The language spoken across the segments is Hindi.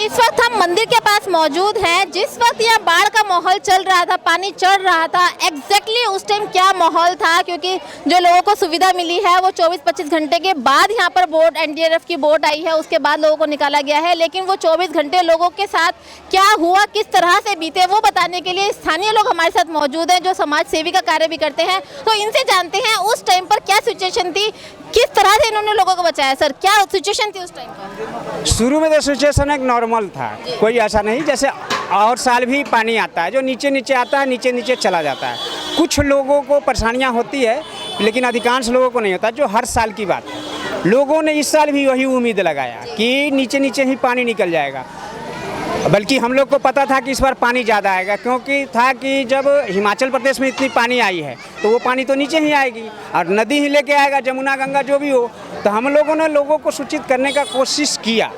इस वक्त हम मंदिर के पास मौजूद हैं। जिस वक्त यहाँ बाढ़ का माहौल चल रहा था, पानी चढ़ रहा था, एग्जैक्टली उस टाइम क्या माहौल था, क्योंकि जो लोगों को सुविधा मिली है वो 24-25 घंटे के बाद यहाँ पर बोट, एनडीआरएफ की बोट आई है, उसके बाद लोगों को निकाला गया है। लेकिन वो 24 घंटे लोगों के साथ क्या हुआ, किस तरह से बीते, वो बताने के लिए स्थानीय लोग हमारे साथ मौजूद हैं जो समाज सेवी का कार्य भी करते हैं। तो इनसे जानते हैं उस टाइम पर क्या सिचुएशन थी, किस तरह से इन्होंने लोगों को बचाया। सर, क्या सिचुएशन थी उस टाइम पर? शुरू में तो सिचुएशन एक नॉर्मल था, कोई ऐसा नहीं जैसे और साल भी पानी आता है, जो नीचे नीचे आता है, नीचे नीचे चला जाता है। कुछ लोगों को परेशानियां होती है, लेकिन अधिकांश लोगों को नहीं होता, जो हर साल की बात है। लोगों ने इस साल भी वही उम्मीद लगाया कि नीचे नीचे ही पानी निकल जाएगा, बल्कि हम लोग को पता था कि इस बार पानी ज़्यादा आएगा, क्योंकि था कि जब हिमाचल प्रदेश में इतनी पानी आई है तो वो पानी तो नीचे ही आएगी और नदी ही लेके आएगा, जमुना गंगा जो भी हो। तो हम लोगों ने लोगों को सूचित करने का कोशिश किया,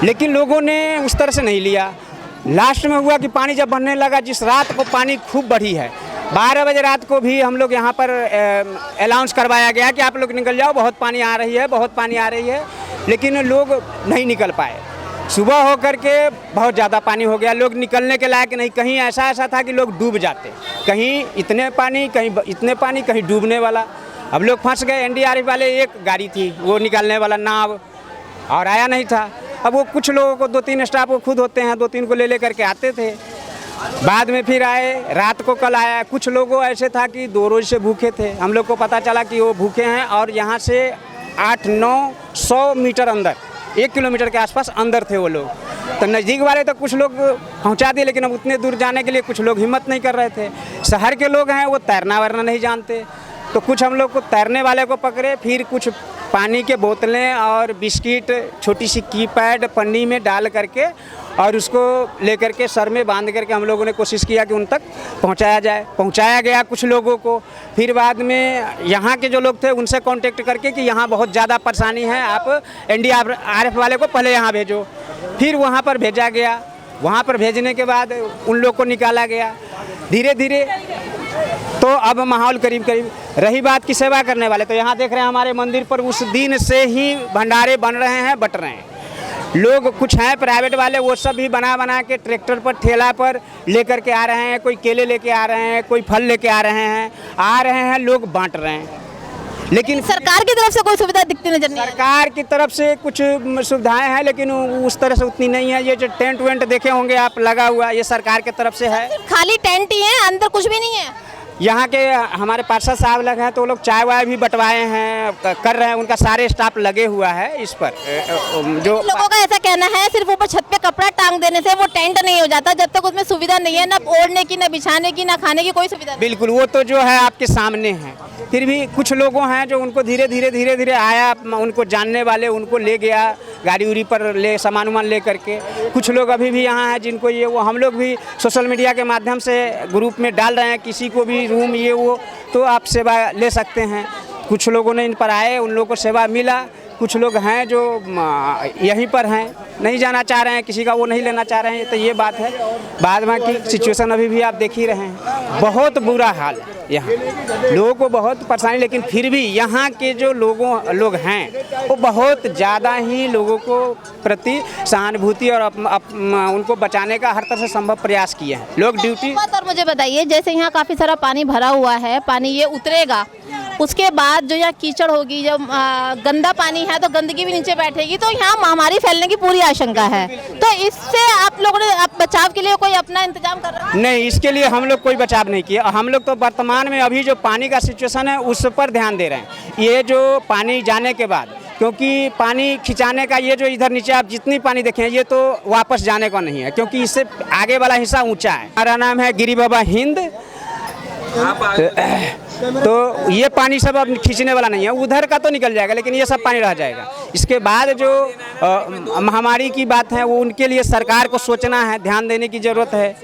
लेकिन लोगों ने उस तरह से नहीं लिया। लास्ट में हुआ कि पानी जब बढ़ने लगा, जिस रात को पानी खूब बढ़ी है, 12 बजे रात को भी हम लोग यहाँ पर अनाउंस करवाया गया कि आप लोग निकल जाओ, बहुत पानी आ रही है, बहुत पानी आ रही है, लेकिन लोग नहीं निकल पाए। सुबह हो करके बहुत ज़्यादा पानी हो गया, लोग निकलने के लायक नहीं। कहीं ऐसा था कि लोग डूब जाते, कहीं इतने पानी, कहीं इतने पानी, कहीं डूबने वाला। अब लोग फंस गए। एनडीआरएफ वाले एक गाड़ी थी वो निकालने वाला नाव, और आया नहीं था। अब वो कुछ लोगों को 2-3 स्टाफ को खुद होते हैं, 2-3 को ले करके आते थे, बाद में फिर आए। रात को कल आया। कुछ लोगों ऐसे था कि 2 रोज से भूखे थे, हम लोग को पता चला कि वो भूखे हैं, और यहाँ से 800-900 मीटर अंदर, 1 किलोमीटर के आसपास अंदर थे वो लोग। तो नज़दीक वाले तो कुछ लोग पहुंचा दिए, लेकिन अब उतने दूर जाने के लिए कुछ लोग हिम्मत नहीं कर रहे थे। शहर के लोग हैं वो तैरना वरना नहीं जानते, तो कुछ हम लोग को तैरने वाले को पकड़े, फिर कुछ पानी के बोतलें और बिस्किट, छोटी सी कीपैड पन्नी में डाल करके और उसको लेकर के सर में बांध करके हम लोगों ने कोशिश किया कि उन तक पहुंचाया जाए। पहुंचाया गया कुछ लोगों को। फिर बाद में यहाँ के जो लोग थे उनसे कांटेक्ट करके कि यहाँ बहुत ज़्यादा परेशानी है, आप एनडीआरएफ वाले को पहले यहाँ भेजो। फिर वहाँ पर भेजा गया। वहाँ पर भेजने के बाद उन लोग को निकाला गया धीरे धीरे। तो अब माहौल करीब करीब। रही बात की सेवा करने वाले, तो यहाँ देख रहे हैं हमारे मंदिर पर उस दिन से ही भंडारे बन रहे हैं, बट रहे हैं। लोग कुछ हैं प्राइवेट वाले, वो सब भी बना के ट्रैक्टर पर, ठेला पर लेकर के आ रहे हैं। कोई केले लेके आ रहे हैं, कोई फल लेके आ रहे हैं, लोग बांट रहे हैं। लेकिन सरकार की तरफ से कोई सुविधा दिखती नजर नहीं? सरकार की तरफ से कुछ सुविधाएं हैं, लेकिन उस तरह से उतनी नहीं है। ये जो टेंट वेंट देखे होंगे आप लगा हुआ, ये सरकार की तरफ से है। खाली टेंट ही है, अंदर कुछ भी नहीं है? यहाँ के हमारे पार्षद साहब लगे हैं, तो वो लोग चाय वाय भी बंटवाए हैं, कर रहे हैं। उनका सारे स्टाफ लगे हुआ है इस पर। जो लोगों का ऐसा कहना है सिर्फ ऊपर छत पे कपड़ा टांग देने से वो टेंट नहीं हो जाता, जब तक उसमें सुविधा नहीं है, ना ओढ़ने की, ना बिछाने की, ना खाने की, कोई सुविधा नहीं। बिल्कुल, वो तो जो है आपके सामने है। फिर भी कुछ लोगों हैं जो उनको धीरे धीरे आया, उनको जानने वाले उनको ले गया गाड़ी उड़ी पर, ले सामान वामान ले करके। कुछ लोग अभी भी यहाँ हैं जिनको ये वो, हम लोग भी सोशल मीडिया के माध्यम से ग्रुप में डाल रहे हैं, किसी को भी रूम ये वो तो आप सेवा ले सकते हैं। कुछ लोगों ने इन पर आए, उन लोगों को सेवा मिला। कुछ लोग हैं जो यहीं पर हैं, नहीं जाना चाह रहे हैं, किसी का वो नहीं लेना चाह रहे हैं। तो ये बात है। बाद में की सिचुएशन अभी भी आप देख ही रहे हैं, बहुत बुरा हाल है यहाँ, लोगों को बहुत परेशानी। लेकिन फिर भी यहाँ के जो लोग हैं वो बहुत ज़्यादा ही लोगों को प्रति सहानुभूति और उनको बचाने का हर तरह से संभव प्रयास किए हैं लोग। ड्यूटी और मुझे बताइए, जैसे यहाँ काफ़ी सारा पानी भरा हुआ है, पानी ये उतरेगा, उसके बाद जो यहाँ कीचड़ होगी, जब गंदा पानी है तो गंदगी भी नीचे बैठेगी, तो यहाँ महामारी फैलने की पूरी आशंका है। तो इससे आप लोगों ने बचाव के लिए कोई अपना इंतजाम कर रहे हैं? नहीं, इसके लिए हम लोग कोई बचाव नहीं किया। हम लोग तो वर्तमान में अभी जो पानी का सिचुएशन है उस पर ध्यान दे रहे हैं। ये जो पानी जाने के बाद, क्योंकि पानी खिंचाने का ये जो इधर नीचे आप जितनी पानी देखें, ये तो वापस जाने का नहीं है, क्योंकि इससे आगे वाला हिस्सा ऊँचा है। हमारा नाम है गिरी बाबा हिंद। तो ये पानी सब अब खींचने वाला नहीं है, उधर का तो निकल जाएगा, लेकिन ये सब पानी रह जाएगा। इसके बाद जो महामारी की बात है वो उनके लिए सरकार को सोचना है, ध्यान देने की ज़रूरत है।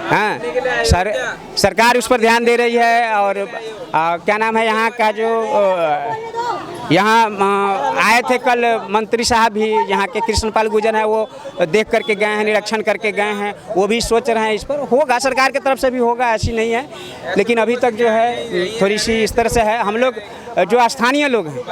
हाँ, सरकार उस पर ध्यान दे रही है। और क्या नाम है यहाँ का जो यहाँ आए थे कल मंत्री साहब भी, यहाँ के कृष्णपाल गुर्जर हैं, वो देख करके गए हैं, निरीक्षण करके गए हैं, वो भी सोच रहे हैं इस पर। होगा, सरकार की तरफ से भी होगा, ऐसी नहीं है, लेकिन अभी तक जो है थोड़ी सी इस तरह से है। हम लोग जो स्थानीय लोग हैं,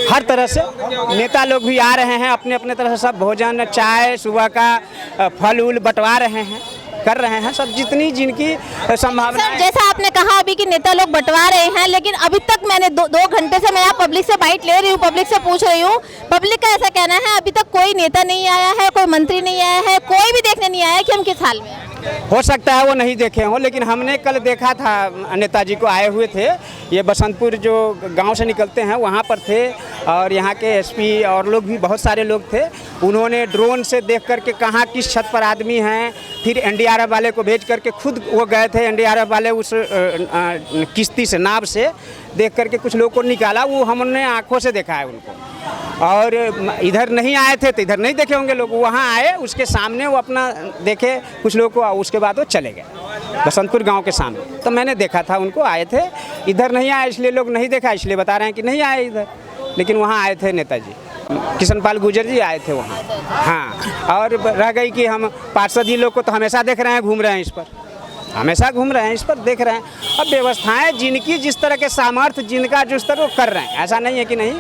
हर तरह से नेता लोग भी आ रहे हैं, अपने अपने तरह से सब भोजन, चाय, सुबह का फल उल बंटवा रहे हैं, कर रहे हैं सब जितनी जिनकी संभावना। सर, जैसा आपने कहा अभी कि नेता लोग बंटवा रहे हैं, लेकिन अभी तक मैंने दो घंटे से मैं यहाँ पब्लिक से बाइट ले रही हूँ, पब्लिक से पूछ रही हूँ, पब्लिक का ऐसा कहना है अभी तक कोई नेता नहीं आया है, कोई मंत्री नहीं आया है, कोई भी देखने नहीं आया है कि हम किस हाल में हैं। हो सकता है वो नहीं देखे हों, लेकिन हमने कल देखा था, नेताजी को आए हुए थे, ये बसंतपुर जो गांव से निकलते हैं वहाँ पर थे, और यहाँ के एसपी और लोग भी बहुत सारे लोग थे। उन्होंने ड्रोन से देख करके कहाँ किस छत पर आदमी हैं, फिर एनडीआरएफ वाले को भेज करके खुद वो गए थे, एनडीआरएफ वाले उस किश्ती से, नाव से देख करके कुछ लोगों को निकाला, वो हमने आंखों से देखा है उनको। और इधर नहीं आए थे तो इधर नहीं देखे होंगे लोग, वहाँ आए, उसके सामने वो अपना देखे कुछ लोगों को, उसके बाद वो चले गए बसंतपुर गांव के सामने। तो मैंने देखा था उनको, आए थे, इधर नहीं आए इसलिए लोग नहीं देखा, इसलिए बता रहे हैं कि नहीं आए इधर, लेकिन वहाँ आए थे नेताजी कृष्णपाल गुर्जर जी आए थे वहाँ। हाँ, और रह गई कि हम पार्षद ही लोग को तो हमेशा देख रहे हैं, घूम रहे हैं इस पर, हमेशा घूम रहे हैं इस पर, देख रहे हैं। अब व्यवस्थाएं जिनकी जिस तरह के सामर्थ्य, जिनका जिस तरह वो कर रहे हैं, ऐसा नहीं है कि नहीं,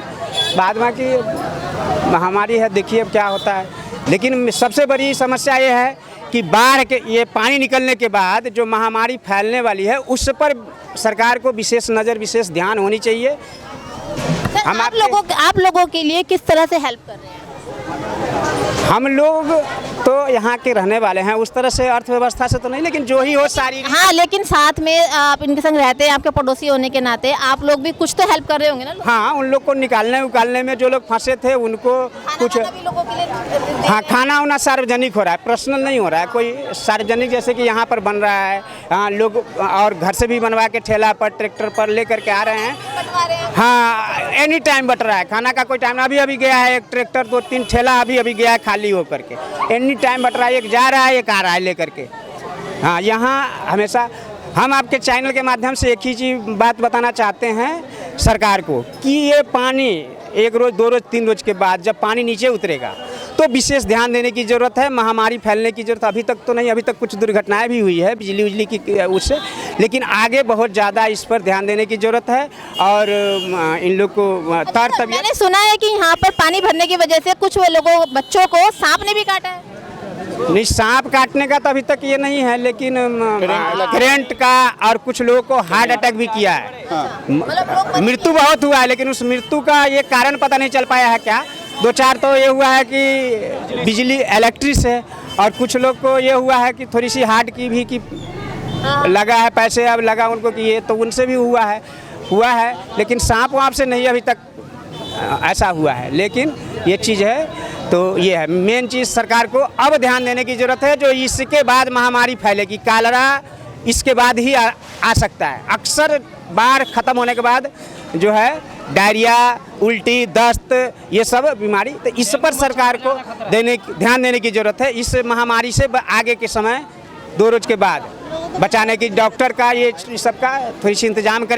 बाद में कि महामारी है, देखिए अब क्या होता है। लेकिन सबसे बड़ी समस्या ये है कि बाढ़ के ये पानी निकलने के बाद जो महामारी फैलने वाली है, उस पर सरकार को विशेष नज़र, विशेष ध्यान होनी चाहिए। सर, आप लोगों के लिए किस तरह से हेल्प कर रहे हैं? हम लोग तो यहाँ के रहने वाले हैं, उस तरह से अर्थव्यवस्था से तो नहीं, लेकिन जो ही हो सारी। हाँ, लेकिन साथ में आप इनके संग रहते हैं, आपके पड़ोसी होने के नाते आप लोग भी कुछ तो हेल्प कर रहे होंगे ना? हाँ, उन लोग को निकालने उकालने में जो लोग फंसे थे उनको कुछ, लोगों के लिए हाँ, खाना वाना सार्वजनिक हो रहा है, पर्सनल नहीं हो रहा है कोई, सार्वजनिक जैसे कि यहाँ पर बन रहा है। हाँ, लोग और घर से भी बनवा के ठेला पर, ट्रैक्टर पर ले करके आ रहे हैं। हाँ, एनी टाइम बट रहा है, खाना का कोई टाइम। अभी गया है एक ट्रैक्टर, 2-3 ठेला अभी गया है खाली हो करके, एनी टाइम बट रहा है, एक जा रहा है, एक आ रहा है लेकर के। हाँ, यहाँ हमेशा हम आपके चैनल के माध्यम से एक ही चीज़ बात बताना चाहते हैं सरकार को कि ये पानी 1 रोज़, 2 रोज़, 3 रोज़ के बाद जब पानी नीचे उतरेगा तो विशेष ध्यान देने की ज़रूरत है। महामारी फैलने की ज़रूरत अभी तक तो नहीं, अभी तक कुछ दुर्घटनाएं भी हुई है बिजली उजली की उससे, लेकिन आगे बहुत ज़्यादा इस पर ध्यान देने की ज़रूरत है। और इन लोग को मैंने सुना है कि यहाँ पर पानी भरने की वजह से कुछ लोगों, बच्चों को सांप ने भी काटा है। नहीं, सांप काटने का तो अभी तक ये नहीं है, लेकिन करंट का और कुछ लोगों को हार्ट अटैक भी किया है। मृत्यु बहुत हुआ है, लेकिन उस मृत्यु का ये कारण पता नहीं चल पाया है क्या। 2-4 तो ये हुआ है कि बिजली इलेक्ट्रिक से, और कुछ लोग को ये हुआ है कि थोड़ी सी हार्ट की भी कि लगा है, पैसे अब लगा उनको कि ये, तो उनसे भी हुआ है, लेकिन सांप वाप से नहीं अभी तक ऐसा हुआ है। लेकिन ये चीज़ है, तो ये है मेन चीज़, सरकार को अब ध्यान देने की ज़रूरत है। जो इसके बाद महामारी फैलेगी, कालरा इसके बाद ही आ सकता है। अक्सर बाढ़ ख़त्म होने के बाद जो है डायरिया, उल्टी, दस्त, ये सब बीमारी, तो इस पर सरकार को ध्यान देने की ज़रूरत है। इस महामारी से आगे के समय 2 रोज़ के बाद बचाने की डॉक्टर का ये सबका थोड़ी सी इंतजाम करें।